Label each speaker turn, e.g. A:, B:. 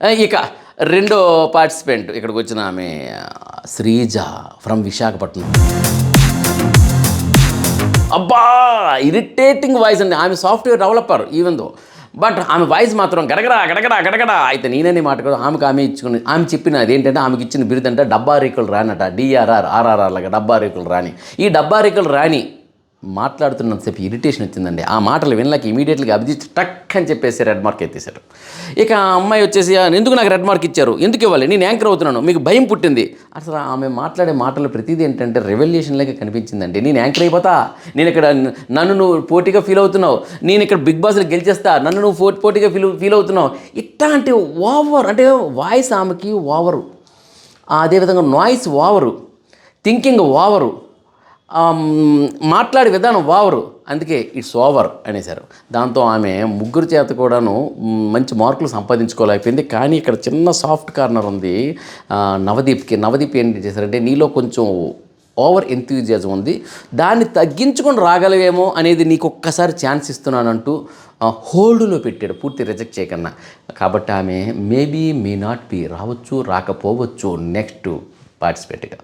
A: ఇక రెండో పార్టిసిపెంట్ ఇక్కడికి వచ్చిన ఆమె శ్రీజ ఫ్రమ్ విశాఖపట్నం. అబ్బా ఇరిటేటింగ్ వాయిస్ అండి. ఆమె software developer even though, but ఆమె వాయిస్ మాత్రం గడగడా గడగడా గడగడా. అయితే నేనని మాట కూడా ఆమె ఇచ్చుకుని ఆమె చెప్పిన అదేంటంటే ఆమెకి ఇచ్చిన బిరుదు అంటే డబ్బా రేకులు రానట, డిఆర్ఆర్ ఆర్ఆర్ఆర్ లాగా డబ్బా రేకులు రాని. ఈ డబ్బా రేకులు రాని మాట్లాడుతున్నంతసేపు ఇరిటేషన్ వచ్చిందండి. ఆ మాటలు వినలేక ఇమీడియట్గా అభిజిత్ టక్ అని చెప్పేసి రెడ్ మార్క్ ఎత్తేసారు. ఇక ఆ అమ్మాయి వచ్చేసి ఎందుకు నాకు రెడ్ మార్క్ ఇచ్చారు, ఎందుకు ఇవ్వాలి, నేను యాంకర్ అవుతున్నాను, మీకు భయం పుట్టింది. అసలు ఆమె మాట్లాడే మాటలు ప్రతిదీ ఏంటంటే రెవల్యూషన్లాగా కనిపించిందండి. నేను యాంకర్ అయిపోతా, నేను ఇక్కడ నన్ను నువ్వు పోటీగా ఫీల్ అవుతున్నావు, నేను ఇక్కడ బిగ్ బాస్లో గెలిచేస్తా, నన్ను నువ్వు పోటీగా ఫీల్ అవుతున్నావు. ఇట్లాంటి ఓవర్ అంటే వాయిస్ ఆమెకి ఓవరు, అదేవిధంగా నాయిస్ ఓవరు, థింకింగ్ ఓవరు, మాట్లాడే విధానం ఓవరు. అందుకే ఇట్స్ ఓవర్ అనేసారు. దాంతో ఆమె ముగ్గురు చేత కూడాను మంచి మార్కులు సంపాదించుకోలేకపోయింది. కానీ ఇక్కడ చిన్న సాఫ్ట్ కార్నర్ ఉంది నవదీప్ ఏంటి చేశారంటే, నీలో కొంచెం ఓవర్ ఎంతూజియాజం ఉంది, దాన్ని తగ్గించుకొని రాగలవేమో అనేది నీకు ఒక్కసారి ఛాన్స్ ఇస్తున్నానంటూ హోల్డ్లో పెట్టాడు, పూర్తి రిజెక్ట్ చేయకన్నా. కాబట్టి ఆమె మేబీ మే నాట్ బి రావచ్చు, రాకపోవచ్చు నెక్స్ట్ పార్టిసిపేట్గా.